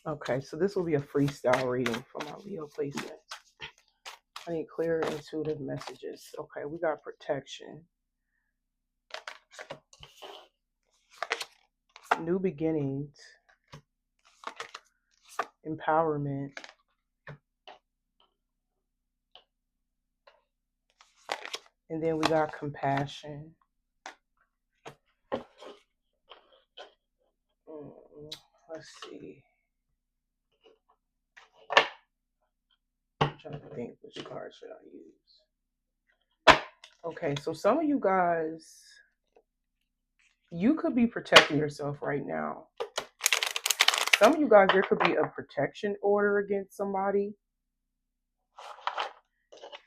Okay, so this will be a freestyle reading for my Leo placements. I need clear, intuitive messages. Okay, we got protection, new beginnings, empowerment, and then we got compassion. Let's see. I'm trying to think which card should I use. Okay, so some of you guys, you could be protecting yourself right now. Some of you guys, there could be a protection order against somebody.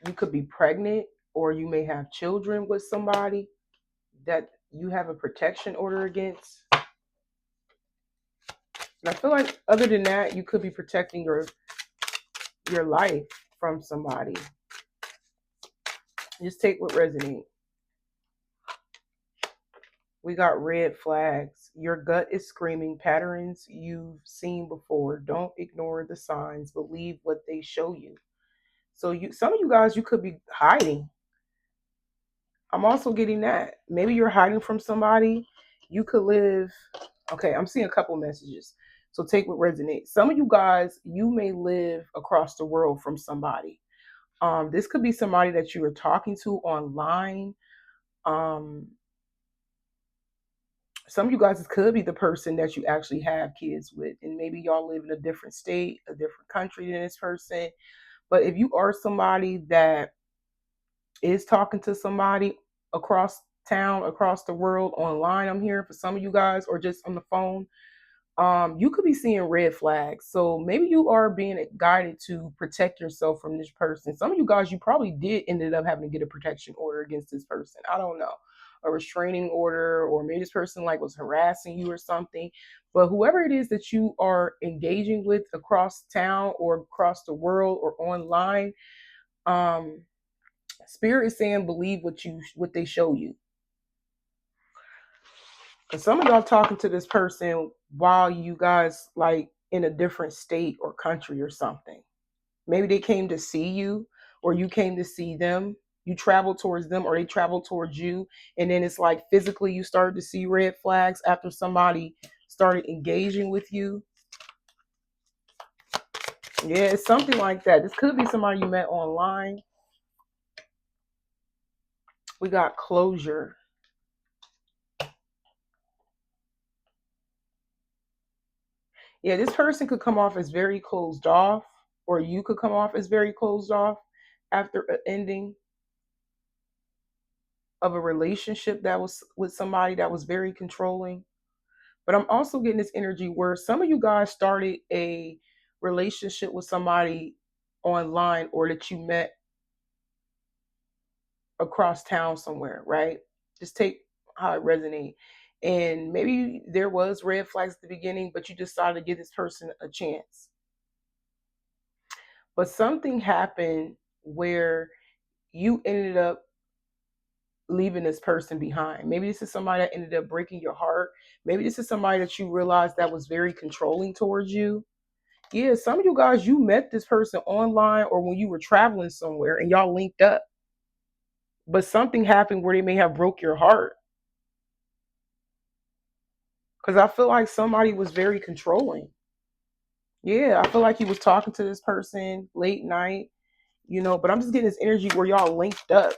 You could be pregnant, or you may have children with somebody that you have a protection order against. And I feel like other than that, you could be protecting your life from somebody. Just take what resonates. We got red flags. Your gut is screaming patterns you've seen before. Don't ignore the signs. Believe what they show you. So some of you guys, you could be hiding. I'm also getting that. Maybe you're hiding from somebody. You could live. Okay, I'm seeing a couple messages. So take what resonates. Some of you guys, you may live across the world from somebody. This could be somebody that you are talking to online. Um, some of you guys could be the person that you actually have kids with, and maybe y'all live in a different state, a different country than this person. But if you are somebody that is talking to somebody across town, across the world, online, I'm here for some of you guys, or just on the phone, you could be seeing red flags. So maybe you are being guided to protect yourself from this person. Some of you guys, you probably did ended up having to get a protection order against this person. I don't know, a restraining order, or maybe this person like was harassing you or something. But whoever it is that you are engaging with across town or across the world or online, um, Spirit is saying believe what they show you. Because some of y'all talking to this person while you guys like in a different state or country or something. Maybe they came to see you, or you came to see them. You travel towards them, or they travel towards you, and then it's like physically you started to see red flags after somebody started engaging with you. Yeah, it's something like that. This could be somebody you met online. We got closure. Yeah, this person could come off as very closed off, or you could come off as very closed off after an ending of a relationship that was with somebody that was very controlling. But I'm also getting this energy where some of you guys started a relationship with somebody online, or that you met across town somewhere, right? Just take how it resonates. And maybe there was red flags at the beginning, but you decided to give this person a chance. But something happened where you ended up leaving this person behind. Maybe this is somebody that ended up breaking your heart. Maybe this is somebody that you realized that was very controlling towards you. Yeah, some of you guys, you met this person online or when you were traveling somewhere and y'all linked up. But something happened where they may have broke your heart. Because I feel like somebody was very controlling. Yeah, I feel like he was talking to this person late night, but I'm just getting this energy where y'all linked up.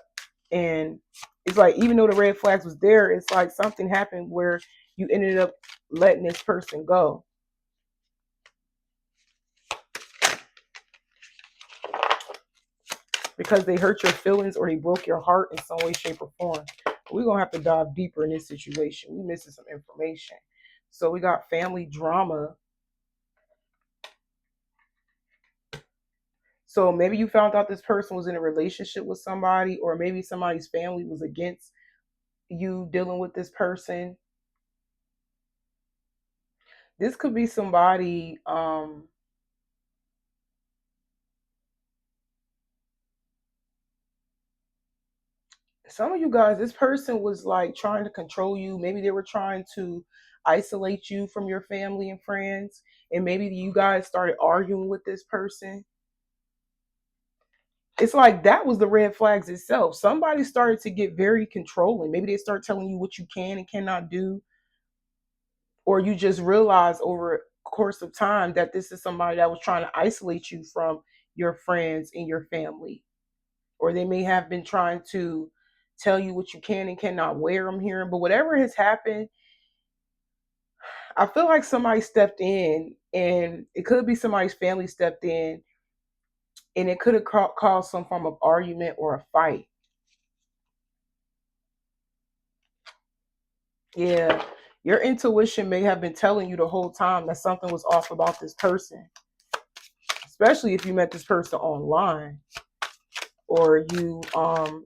And it's like, even though the red flags was there, it's like something happened where you ended up letting this person go because they hurt your feelings or they broke your heart in some way, shape, or form. We're going to have to dive deeper in this situation. We're missing some information. So we got family drama. So maybe you found out this person was in a relationship with somebody, or maybe somebody's family was against you dealing with this person. This could be somebody, some of you guys, this person was like trying to control you. Maybe they were trying to isolate you from your family and friends, and maybe you guys started arguing with this person. It's like that was the red flags itself. Somebody started to get very controlling. Maybe they start telling you what you can and cannot do, or you just realize over a course of time that this is somebody that was trying to isolate you from your friends and your family. Or they may have been trying to tell you what you can and cannot wear. I'm hearing, but whatever has happened, I feel like somebody stepped in, and it could be somebody's family stepped in, and it could have caused some form of argument or a fight. Yeah, your intuition may have been telling you the whole time that something was off about this person, especially if you met this person online, or you,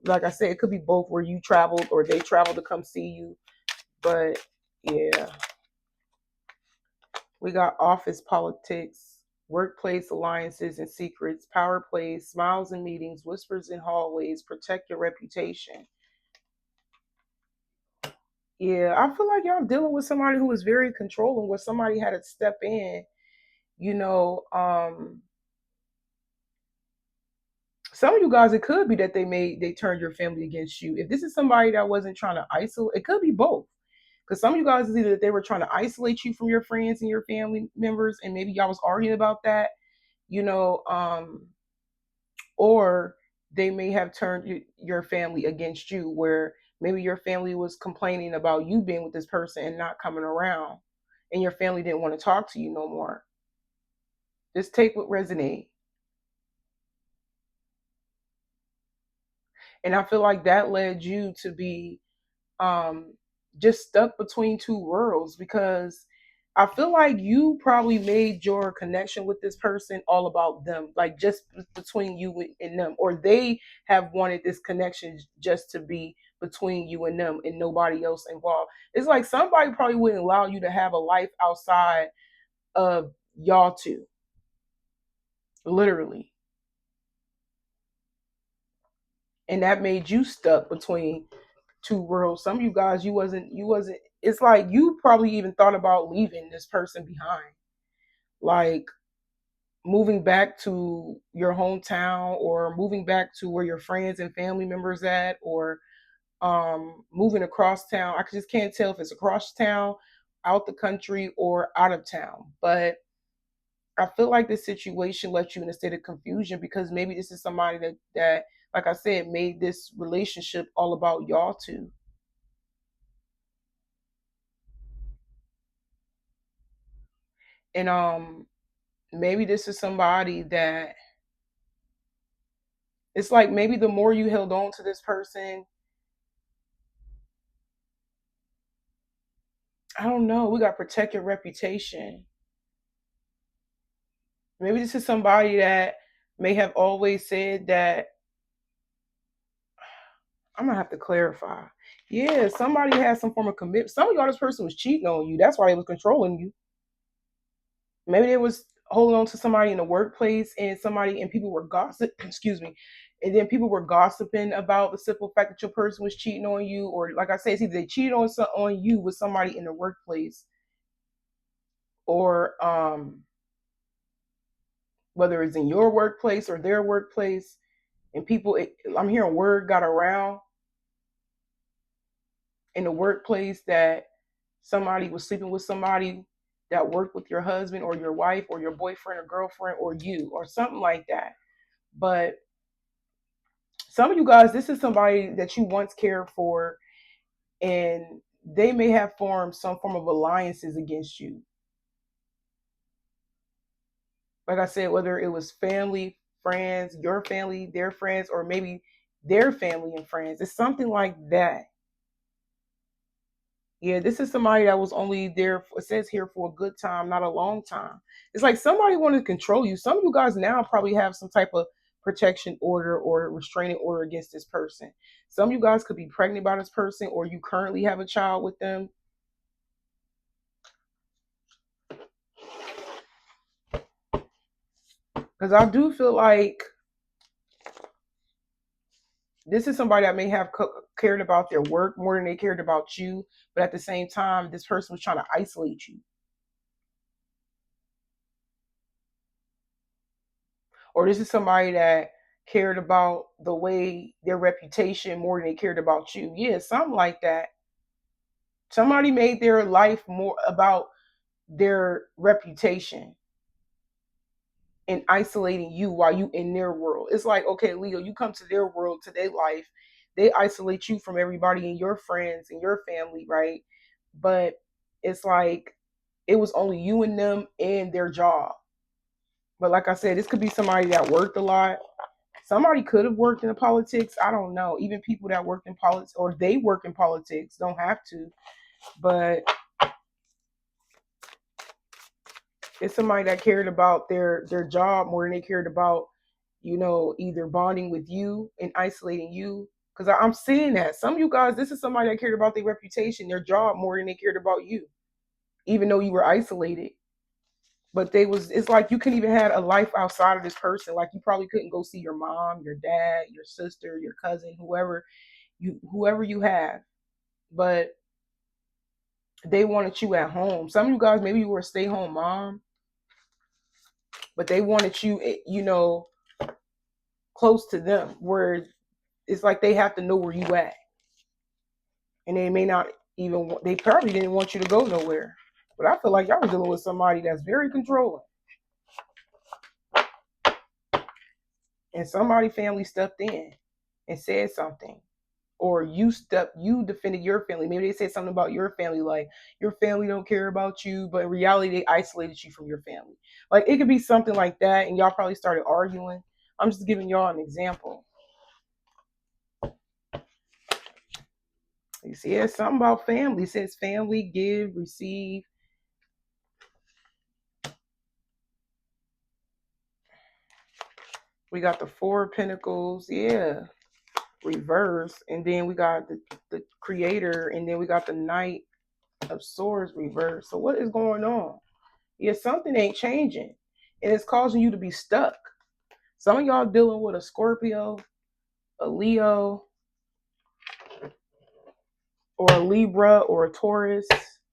like I said, it could be both, where you traveled or they traveled to come see you. But yeah, we got office politics, workplace alliances and secrets, power plays, smiles in meetings, whispers in hallways, protect your reputation. Yeah, I feel like y'all dealing with somebody who is very controlling, where somebody had to step in, you know. Some of you guys, it could be that they turned your family against you. If this is somebody that wasn't trying to isolate, it could be both. Because some of you guys is either that they were trying to isolate you from your friends and your family members, and maybe y'all was arguing about that, you know, or they may have turned your family against you, where maybe your family was complaining about you being with this person and not coming around, and your family didn't want to talk to you no more. Just take what resonate. And I feel like that led you to be, um, just stuck between two worlds, because I feel like you probably made your connection with this person all about them, like just between you and them, or they have wanted this connection just to be between you and them and nobody else involved. It's like somebody probably wouldn't allow you to have a life outside of y'all two, literally. And that made you stuck between two worlds. Some of you guys, you wasn't, it's like you probably even thought about leaving this person behind, like moving back to your hometown, or moving back to where your friends and family members at, or moving across town. I just can't tell if it's across town, out the country, or out of town. But I feel like this situation left you in a state of confusion, because maybe this is somebody that like I said, made this relationship all about y'all two. And maybe this is somebody that, it's like maybe the more you held on to this person, I don't know, we got protect your reputation. Maybe this is somebody that may have always said that, I'm gonna have to clarify. Yeah, somebody had some form of commitment. Some of y'all, this person was cheating on you. That's why they was controlling you. Maybe they was holding on to somebody in the workplace, and somebody and people were gossip. Excuse me. And then people were gossiping about the simple fact that your person was cheating on you, or like I said, it's either they cheated on you with somebody in the workplace, or whether it's in your workplace or their workplace, and I'm hearing word got around in the workplace that somebody was sleeping with somebody that worked with your husband or your wife or your boyfriend or girlfriend or you or something like that. But some of you guys, this is somebody that you once cared for, and they may have formed some form of alliances against you. Like I said, whether it was family, friends, your family, their friends, or maybe their family and friends, it's something like that. Yeah, this is somebody that was only there, it says here, for a good time, not a long time. It's like somebody wanted to control you. Some of you guys now probably have some type of protection order or restraining order against this person. Some of you guys could be pregnant by this person, or you currently have a child with them. Because I do feel like this is somebody that may have cared about their work more than they cared about you, but at the same time, this person was trying to isolate you. Or this is somebody that cared about the way their reputation more than they cared about you. Yeah, something like that. Somebody made their life more about their reputation and isolating you while you in their world. It's like, okay, Leo, you come to their world, to their life, they isolate you from everybody and your friends and your family, right? But it's like it was only you and them and their job. But like I said, this could be somebody that worked a lot. Somebody could have worked in the politics. I don't know. Even people that worked in politics or they work in politics don't have to. But it's somebody that cared about their job more than they cared about, either bonding with you and isolating you. Because I'm seeing that some of you guys, this is somebody that cared about their reputation, their job more than they cared about you, even though you were isolated. But it's like you couldn't even have a life outside of this person. Like you probably couldn't go see your mom, your dad, your sister, your cousin, whoever you have. But they wanted you at home. Some of you guys, maybe you were a stay-home mom, but they wanted you, close to them, where it's like they have to know where you at, and they may not even. They probably didn't want you to go nowhere. But I feel like y'all was dealing with somebody that's very controlling, and somebody family stepped in and said something, or you defended your family. Maybe they said something about your family, like your family don't care about you, but in reality they isolated you from your family. Like it could be something like that, and y'all probably started arguing. I'm just giving y'all an example. You see, it's something about family. It says family, give, receive. We got the Four of Pentacles, yeah, reverse, and then we got the Creator, and then we got the Knight of Swords reverse. So what is going on? Yeah, something ain't changing, and it's causing you to be stuck. Some of y'all dealing with a Scorpio, a Leo, or a Libra, or a Taurus,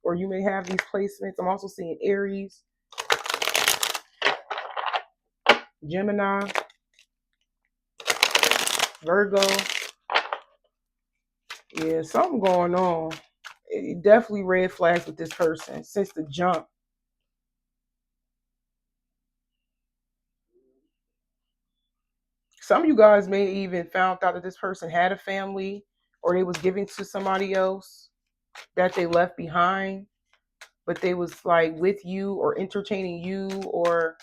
or you may have these placements. I'm also seeing Aries, Gemini, Virgo. Yeah, something going on. It definitely red flags with this person since the jump. Some of you guys may even found out that this person had a family, or they was giving to somebody else that they left behind, but they was like with you or entertaining you, or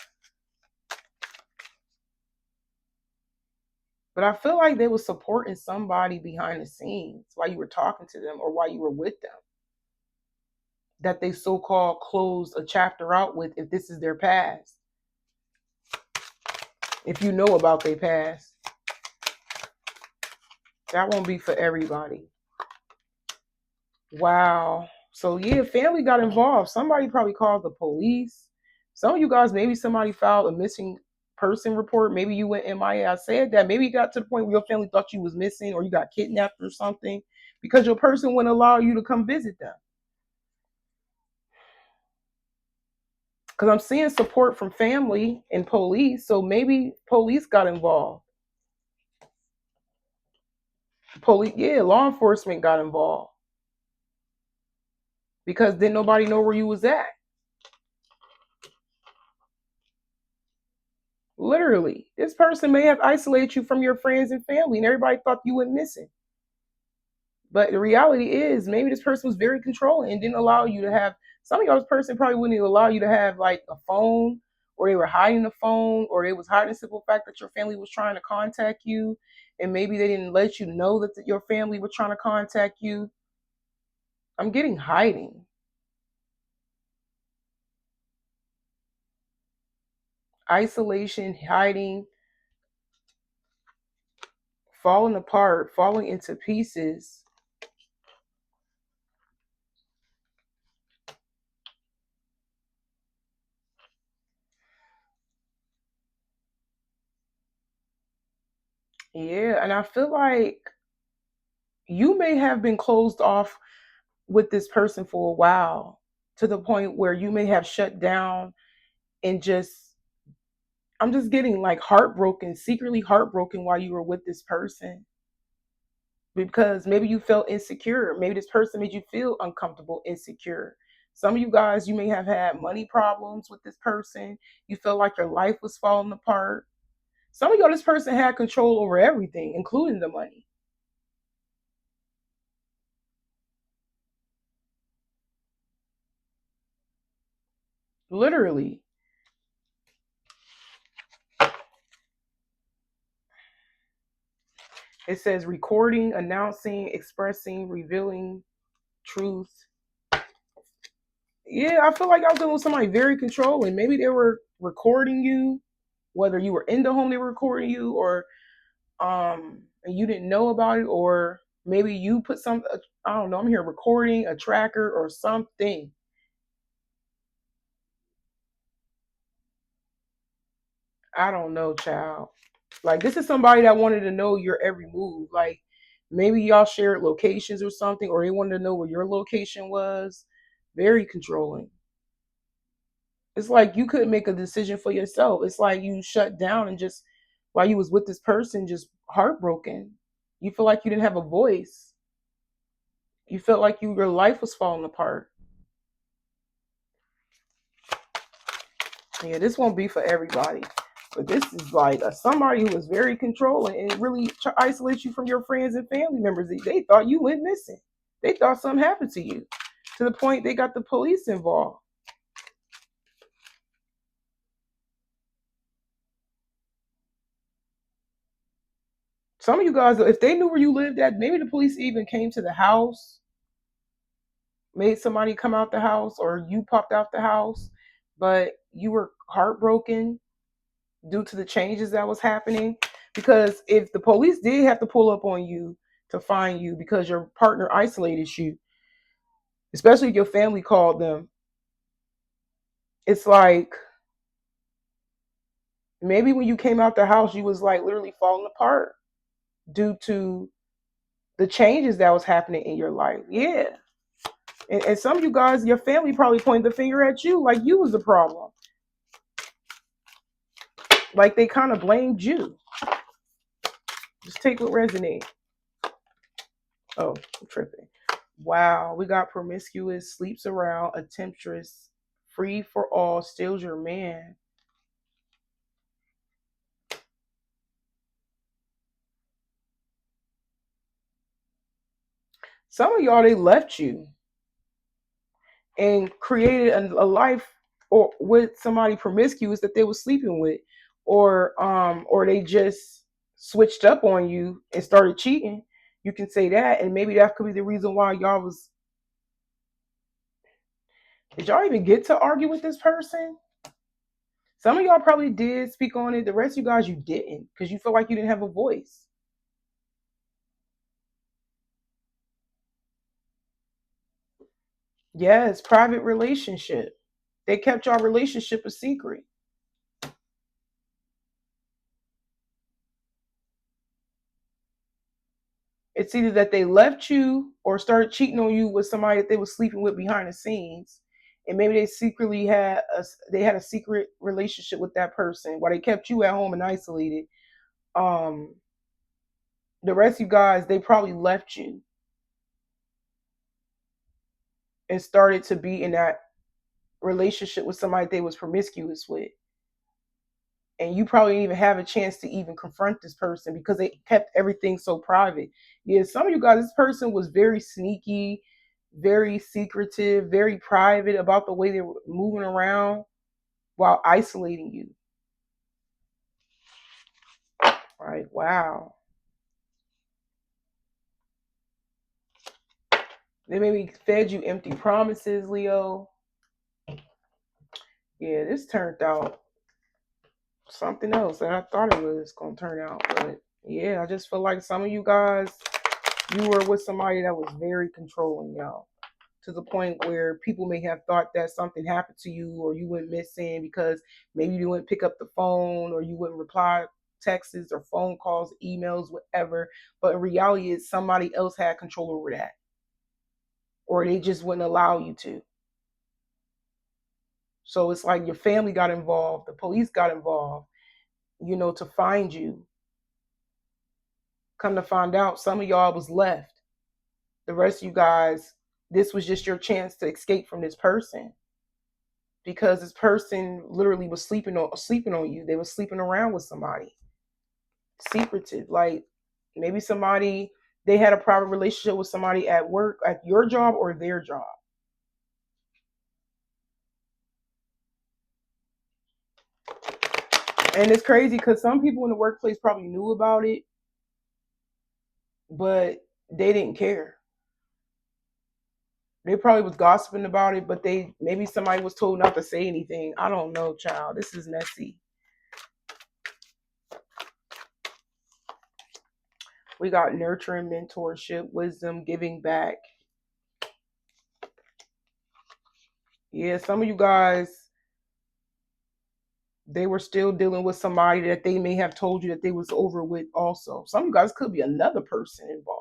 but I feel like they was supporting somebody behind the scenes while you were talking to them or while you were with them, that they so-called closed a chapter out with, if this is their past. If you know about their past, that won't be for everybody. Wow. So yeah, family got involved. Somebody probably called the police. Some of you guys, maybe somebody filed a missing person report. Maybe you went MIA. I said that. Maybe you got to the point where your family thought you was missing, or you got kidnapped or something, because your person wouldn't allow you to come visit them. Because I'm seeing support from family and police. So maybe police got involved. Police, yeah, law enforcement got involved, because then nobody know where you was at. Literally, this person may have isolated you from your friends and family, and everybody thought you went missing. But the reality is, maybe this person was very controlling and didn't allow you to have. Some of y'all's person probably wouldn't even allow you to have like a phone, or they were hiding the phone, or they was hiding the simple fact that your family was trying to contact you, and maybe they didn't let you know that your family was trying to contact you. I'm getting hiding, isolation, hiding, falling apart, falling into pieces. Yeah, and I feel like You may have been closed off with this person for a while, to the point where you may have shut down and just, I'm just getting like heartbroken, secretly heartbroken while you were with this person, because maybe you felt insecure. Maybe this person made you feel uncomfortable, insecure. Some of you guys, you may have had money problems with this person. You felt like your life was falling apart. Some of y'all, this person had control over everything, including the money. Literally. It says recording, announcing, expressing, revealing truth. Yeah, I feel like I was dealing with somebody very controlling. Maybe they were recording you, whether you were in the home they were recording you, or and you didn't know about it, or maybe you put some, I don't know, I'm here recording a tracker or something. I don't know, child. Like, this is somebody that wanted to know your every move. Like, maybe y'all shared locations or something, or they wanted to know where your location was. Very controlling. It's like you couldn't make a decision for yourself. It's like you shut down and just, while you was with this person, just heartbroken. You feel like you didn't have a voice. You felt like your life was falling apart. Yeah, this won't be for everybody, but this is like somebody who was very controlling and really isolates you from your friends and family members. They thought you went missing. They thought something happened to you, to the point they got the police involved. Some of you guys, if they knew where you lived at, maybe the police even came to the house, made somebody come out the house, or you popped out the house, but you were heartbroken due to the changes that was happening. Because if the police did have to pull up on you to find you because your partner isolated you, especially if your family called them, it's like maybe when you came out the house, you was like literally falling apart due to the changes that was happening in your life. Yeah. And some of you guys, your family probably pointed the finger at you like you was the problem. Like they kind of blamed you. Just take what resonates. Oh, I'm tripping. Wow, we got promiscuous, sleeps around, a temptress, free for all, steals your man. Some of y'all, they left you and created a life or with somebody promiscuous that they were sleeping with, or they just switched up on you and started cheating. You can say that, and maybe that could be the reason why y'all was. Did y'all even get to argue with this person? Some of y'all probably did speak on it. The rest of you guys, you didn't, because you feel like you didn't have a voice. Yes, private relationship. They kept your relationship a secret. It's either that they left you or started cheating on you with somebody that they were sleeping with behind the scenes, and maybe they secretly had a secret relationship with that person while they kept you at home and isolated. Um, the rest of you guys, they probably left you and started to be in that relationship with somebody they was promiscuous with, and you probably didn't even have a chance to even confront this person because they kept everything so private. Yeah, some of you guys, this person was very sneaky, very secretive, very private about the way they were moving around while isolating you. Right? Wow. They maybe fed you empty promises, Leo. Yeah, this turned out something else that I thought it was going to turn out. But yeah, I just feel like some of you guys, you were with somebody that was very controlling, y'all, to the point where people may have thought that something happened to you or you went missing because maybe you wouldn't pick up the phone or you wouldn't reply texts or phone calls, emails, whatever. But in reality, it's somebody else had control over that, or they just wouldn't allow you to. So it's like your family got involved, the police got involved, to find you. Come to find out, some of y'all was left. The rest of you guys, this was just your chance to escape from this person, because this person literally was sleeping on you. They were sleeping around with somebody, secretive. Like maybe somebody, they had a private relationship with somebody at work, at your job or their job. And it's crazy because some people in the workplace probably knew about it, but they didn't care. They probably was gossiping about it, but they, maybe somebody was told not to say anything. I don't know, child. This is messy. We got nurturing, mentorship, wisdom, giving back. Yeah, some of you guys, they were still dealing with somebody that they may have told you that they was over with also. Some of you guys could be another person involved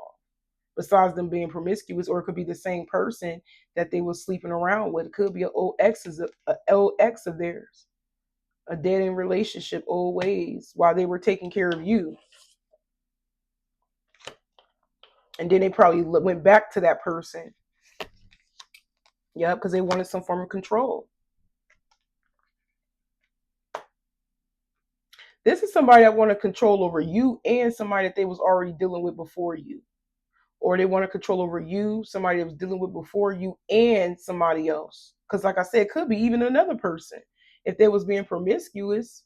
besides them being promiscuous, or it could be the same person that they was sleeping around with. It could be an old ex of theirs, a dead end relationship, old ways, while they were taking care of you. And then they probably went back to that person. Yeah, because they wanted some form of control. This is somebody that wanted control over you and somebody that they was already dealing with before you. Or they want to control over you, somebody that was dealing with before you, and somebody else. Because like I said, it could be even another person. If they was being promiscuous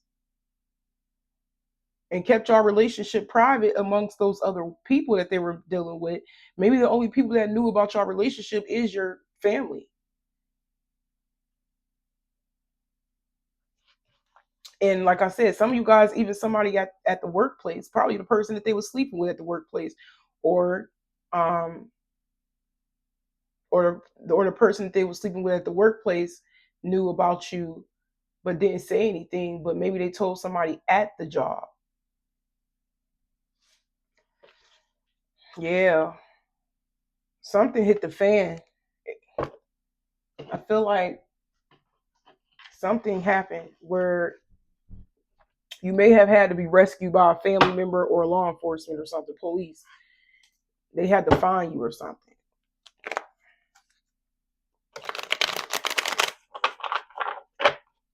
and kept your relationship private amongst those other people that they were dealing with, maybe the only people that knew about your relationship is your family. And like I said, some of you guys, even somebody at the workplace, probably the person that they were sleeping with at the workplace, or um or the person that they were sleeping with at the workplace knew about you but didn't say anything, but maybe they told somebody at the job. Yeah, something hit the fan. I feel like something happened where you may have had to be rescued by a family member or law enforcement or something, police. They had to find you or something.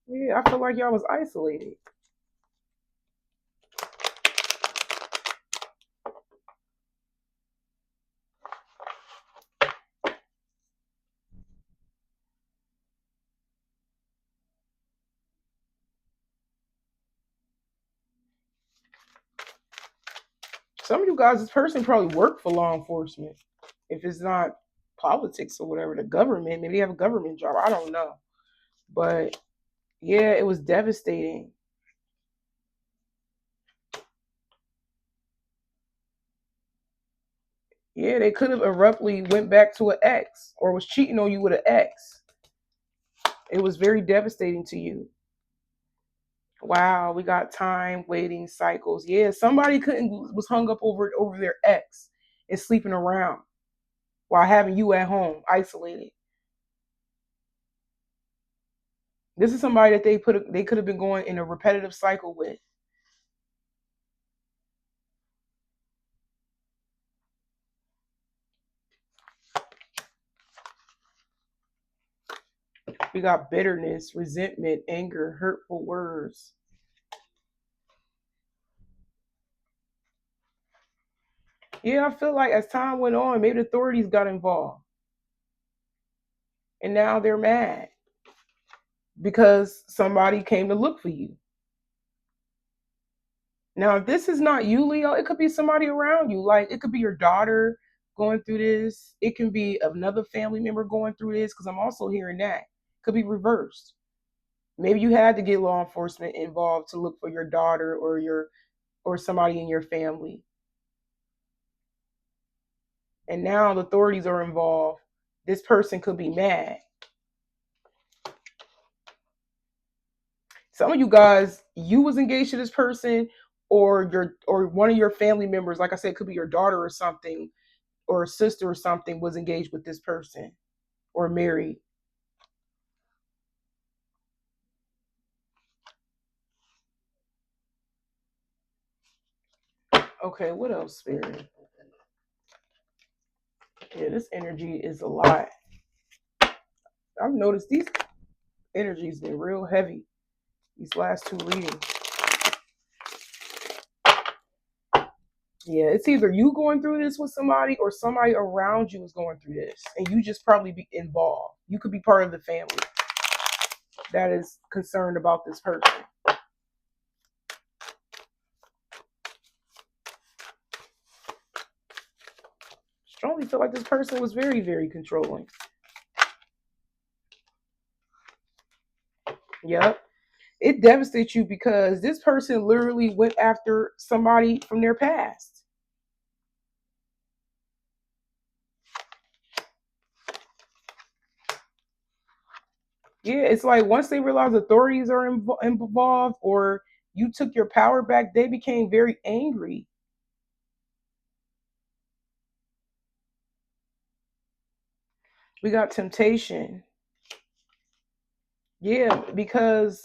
Yeah, I feel like y'all was isolated. Some of you guys, this person probably worked for law enforcement. If it's not politics or whatever, the government, maybe they have a government job. I don't know. But yeah, it was devastating. Yeah, they could have abruptly went back to an ex or was cheating on you with an ex. It was very devastating to you. Wow, we got time, waiting, cycles. Yeah, somebody couldn't was hung up over their ex and sleeping around while having you at home, isolated. This is somebody that they could have been going in a repetitive cycle with. We got bitterness, resentment, anger, hurtful words. Yeah, I feel like as time went on, maybe the authorities got involved. And now they're mad because somebody came to look for you. Now, if this is not you, Leo, it could be somebody around you. Like it could be your daughter going through this. It can be another family member going through this, because I'm also hearing that. Could be reversed. Maybe you had to get law enforcement involved to look for your daughter or somebody in your family. And now the authorities are involved. This person could be mad. Some of you guys, you was engaged to this person, or one of your family members, like I said, it could be your daughter or something, or a sister or something, was engaged with this person or married. Okay, what else, Spirit? Yeah, this energy is a lot. I've noticed these energies been real heavy these last two readings. Yeah, it's either you going through this with somebody or somebody around you is going through this, and you just probably be involved. You could be part of the family that is concerned about this person. Strongly feel like this person was very, very controlling. Yep. It devastates you because this person literally went after somebody from their past. Yeah, it's like once they realize authorities are involved or you took your power back, they became very angry. We got temptation. Yeah, because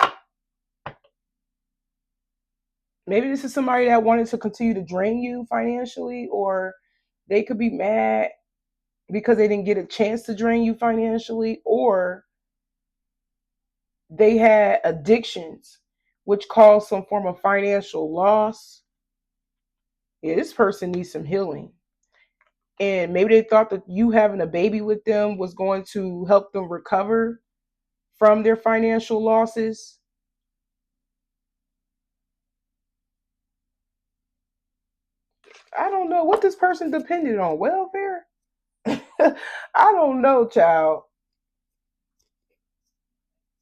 maybe this is somebody that wanted to continue to drain you financially, or they could be mad because they didn't get a chance to drain you financially, or they had addictions which caused some form of financial loss. Yeah, this person needs some healing. And maybe they thought that you having a baby with them was going to help them recover from their financial losses. I don't know what this person depended on. Welfare? I don't know, child.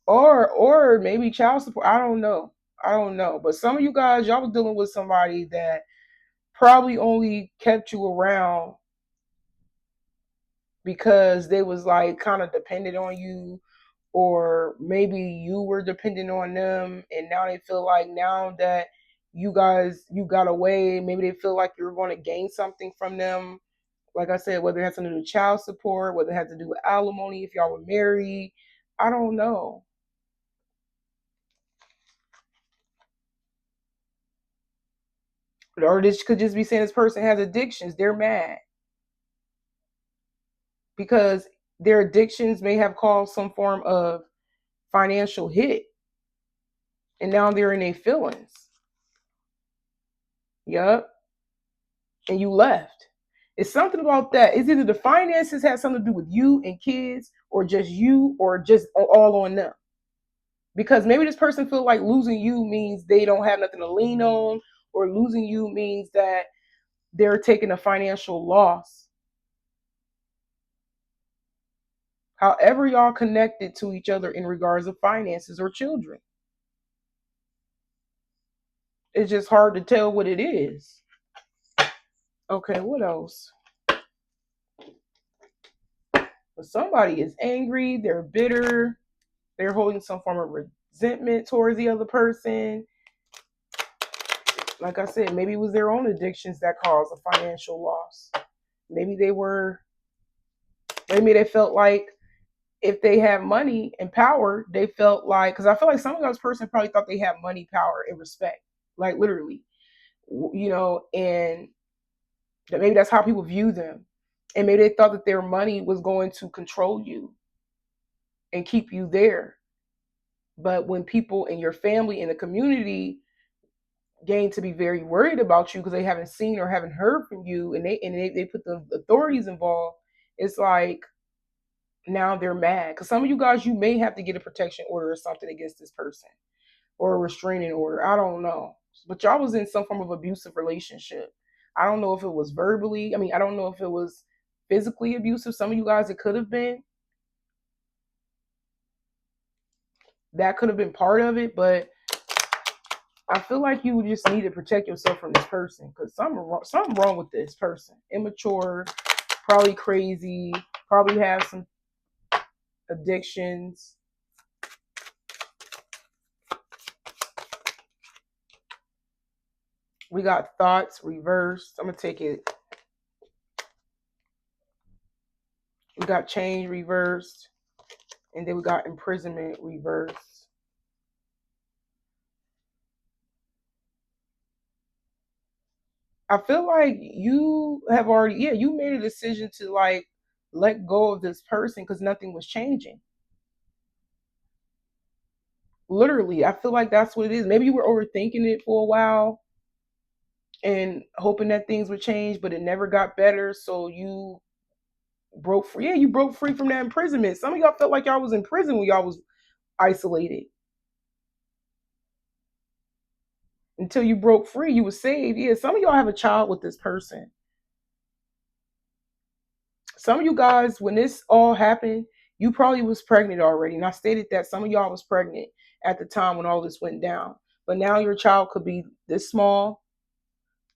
Or maybe child support. I don't know. I don't know. But some of you guys, y'all was dealing with somebody that probably only kept you around because they was like kind of dependent on you, or maybe you were dependent on them, and now they feel like now that you got away, maybe they feel like you're going to gain something from them. Like I said, whether it has something to do with child support, whether it has to do with alimony, if y'all were married, I don't know. Or this could just be saying this person has addictions. They're mad because their addictions may have caused some form of financial hit, and now they're in their feelings. Yup. And you left. It's something about that. It's either the finances has something to do with you and kids, or just all on them. Because maybe this person feel like losing you means they don't have nothing to lean on, or losing you means that they're taking a financial loss. However, y'all connected to each other in regards of finances or children. It's just hard to tell what it is. Okay, what else? But somebody is angry, they're bitter, they're holding some form of resentment towards the other person. Like I said, maybe it was their own addictions that caused a financial loss. Maybe they were, maybe they felt like if they had money and power, they felt like, because I feel like some of those person probably thought they had money, power, and respect, like literally, and that maybe that's how people view them. And maybe they thought that their money was going to control you and keep you there. But when people in your family in the community gain to be very worried about you because they haven't seen or haven't heard from you, and they put the authorities involved, it's like now they're mad because some of you guys, you may have to get a protection order or something against this person, or a restraining order. I don't know, but y'all was in some form of abusive relationship. I don't know if it was verbally, I mean, I don't know if it was physically abusive. Some of you guys, it could have been, that could have been part of it, but I feel like you just need to protect yourself from this person because something wrong with this person. Immature, probably crazy, probably have some addictions. We got thoughts reversed. I'm gonna take it. We got change reversed, and then we got imprisonment reversed. I feel like you have already, yeah, you made a decision to like let go of this person because nothing was changing. Literally, I feel like that's what it is. Maybe you were overthinking it for a while and hoping that things would change, but it never got better. So you broke free. Yeah, you broke free from that imprisonment. Some of y'all felt like y'all was in prison when y'all was isolated. Until you broke free, you was saved. Yeah, some of y'all have a child with this person. Some of you guys, when this all happened, you probably was pregnant already. And I stated that some of y'all was pregnant at the time when all this went down. But now your child could be this small,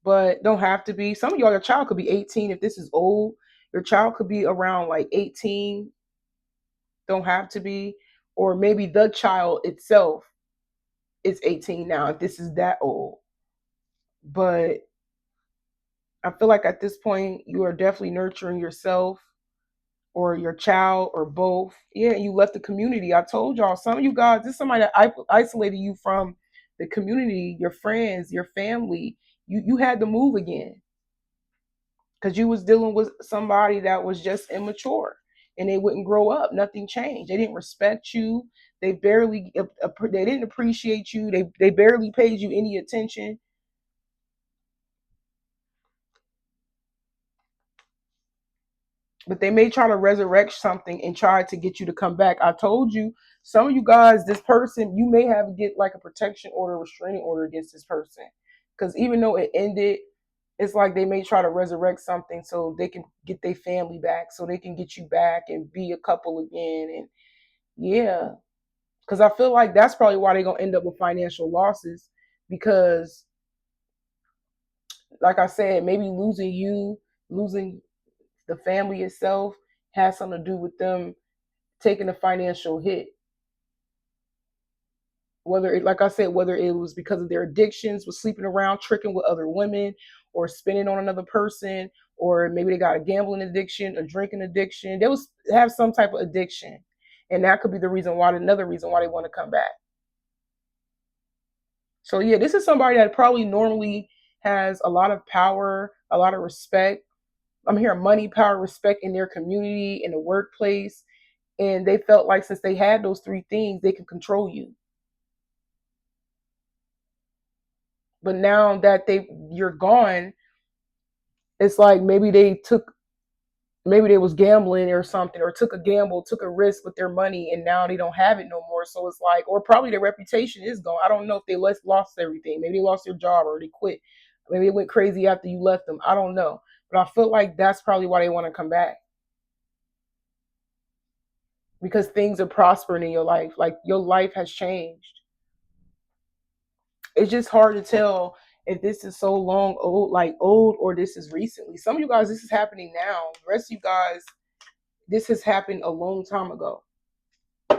but don't have to be. Some of y'all, your child could be 18 if this is old. Your child could be around like 18, don't have to be. Or maybe the child itself is 18 now if this is that old. But I feel like at this point, you are definitely nurturing yourself or your child or both. Yeah, you left the community. I told y'all, some of you guys, this is somebody that isolated you from the community, your friends, your family. You had to move again because you was dealing with somebody that was just immature and they wouldn't grow up. Nothing changed. They didn't respect you. They barely, they didn't appreciate you. They barely paid you any attention. But they may try to resurrect something and try to get you to come back. I told you, some of you guys, this person, you may have to get like a protection order, restraining order against this person. Because even though it ended, it's like they may try to resurrect something so they can get their family back, so they can get you back and be a couple again. And yeah, because I feel like that's probably why they're going to end up with financial losses. Because, like I said, maybe losing you, losing the family itself has something to do with them taking a financial hit. Whether it, like I said, whether it was because of their addictions, was sleeping around, tricking with other women, or spending on another person, or maybe they got a gambling addiction, a drinking addiction. They was have some type of addiction, and that could be the reason why. Another reason why they want to come back. So yeah, this is somebody that probably normally has a lot of power, a lot of respect. I'm hearing money, power, respect in their community, in the workplace, and they felt like since they had those three things, they can control you. But now that you're gone, it's like maybe they was gambling or something, or took a gamble, took a risk with their money, and now they don't have it no more. So it's like, or probably their reputation is gone. I don't know if they lost everything. Maybe they lost their job or they quit. Maybe they went crazy after you left them. I don't know. But I feel like that's probably why they want to come back, because things are prospering in your life. Like your life has changed. It's just hard to tell if this is so long old, like old, or this is recently. Some of you guys, this is happening now. The rest of you guys, this has happened a long time ago.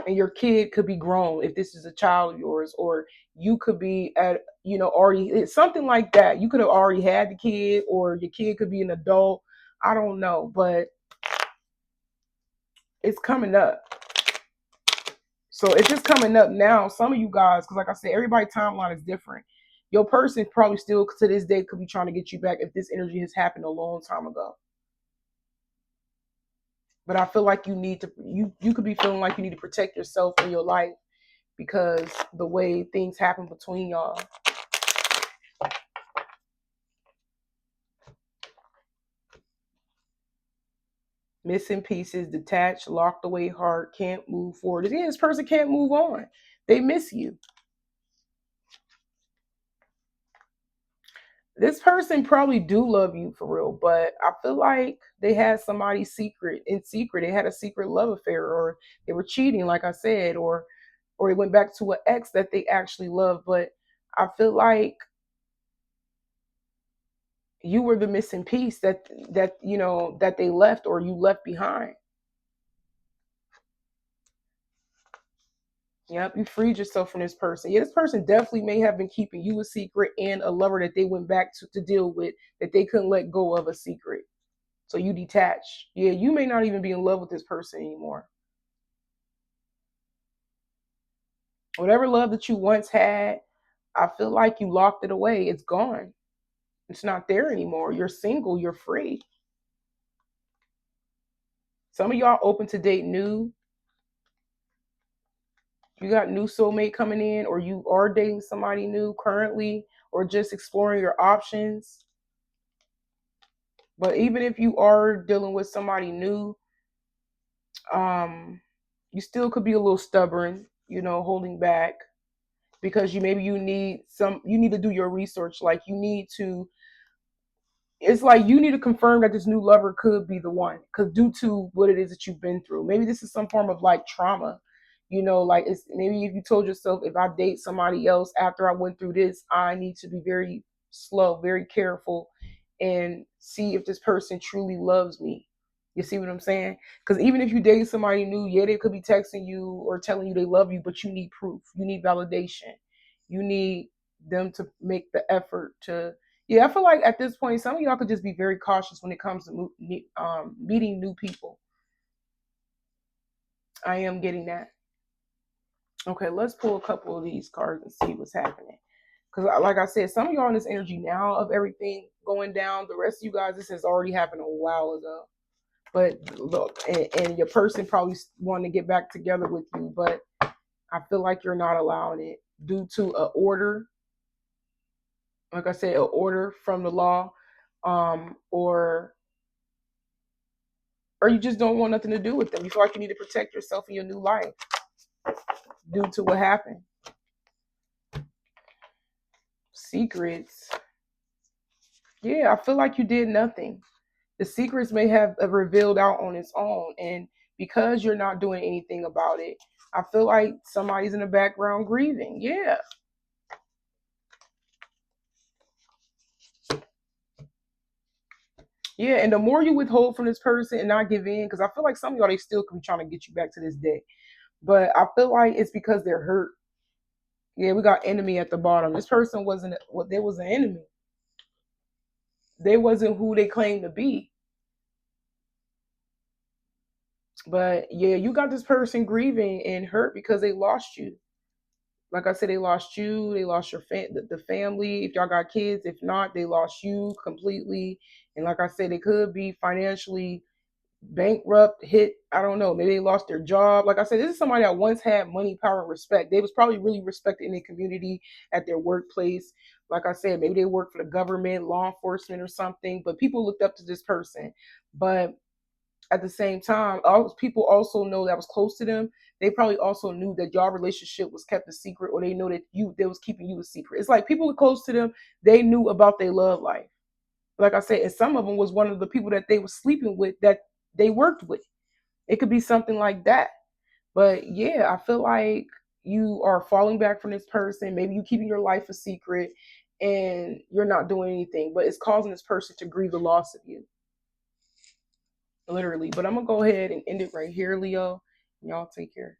And your kid could be grown if this is a child of yours, or you could be at, already, it's something like that. You could have already had the kid, or your kid could be an adult. I don't know, but it's coming up. So if it's coming up now, some of you guys, because like I said, everybody's timeline is different. Your person probably still to this day could be trying to get you back if this energy has happened a long time ago. But I feel like you could be feeling like you need to protect yourself in your life because the way things happen between y'all. Missing pieces, detached, locked away heart, can't move forward. Again, this person can't move on. They miss you. This person probably do love you for real, but I feel like they had somebody secret in secret. They had a secret love affair, or they were cheating, like I said, or they went back to an ex that they actually loved. But I feel like you were the missing piece that they left, or you left behind. Yep, you freed yourself from this person. Yeah, this person definitely may have been keeping you a secret and a lover that they went back to deal with that they couldn't let go of a secret. So you detach. Yeah, you may not even be in love with this person anymore. Whatever love that you once had, I feel like you locked it away. It's gone. It's not there anymore. You're single. You're free. Some of y'all open to date new. You got new soulmate coming in, or you are dating somebody new currently, or just exploring your options. But even if you are dealing with somebody new, um, you still could be a little stubborn, holding back because you need to do your research. Like you need to it's like you need to confirm that this new lover could be the one because due to what it is that you've been through, maybe this is some form of like trauma, like it's maybe if you told yourself, if I date somebody else after I went through this, I need to be very slow, very careful, and see if this person truly loves me. You see what I'm saying? Because even if you date somebody new, yeah, they could be texting you or telling you they love you, but you need proof, you need validation, you need them to make the effort to. Yeah, I feel like at this point, some of y'all could just be very cautious when it comes to meeting new people. I am getting that. Okay, let's pull a couple of these cards and see what's happening. Because, like I said, some of y'all in this energy now of everything going down. The rest of you guys, this has already happened a while ago. But look, and your person probably wanting to get back together with you, but I feel like you're not allowing it due to a order. Like I said, an order from the law, or you just don't want nothing to do with them. You feel like you need to protect yourself in your new life due to what happened. Secrets. Yeah, I feel like you did nothing. The secrets may have revealed out on its own. And because you're not doing anything about it, I feel like somebody's in the background grieving. Yeah. Yeah. And the more you withhold from this person and not give in, because I feel like some of y'all, they still could be trying to get you back to this day. But I feel like it's because they're hurt. Yeah, we got enemy at the bottom. This person wasn't what they was an enemy. They wasn't who they claimed to be. But yeah, you got this person grieving and hurt because they lost you. Like I said, they lost you. They lost your the family. If y'all got kids, if not, they lost you completely. And like I said, they could be financially bankrupt, hit. I don't know. Maybe they lost their job. Like I said, this is somebody that once had money, power, and respect. They was probably really respected in their community, at their workplace. Like I said, maybe they worked for the government, law enforcement, or something. But people looked up to this person. But at the same time, all people also know that was close to them. They probably also knew that your relationship was kept a secret, or they know that they was keeping you a secret. It's like people close to them, they knew about their love life. Like I said, and some of them was one of the people that they were sleeping with that they worked with. It could be something like that. But yeah, I feel like you are falling back from this person. Maybe you keeping your life a secret and you're not doing anything, but it's causing this person to grieve the loss of you, literally. But I'm gonna go ahead and end it right here, Leo. Y'all take care.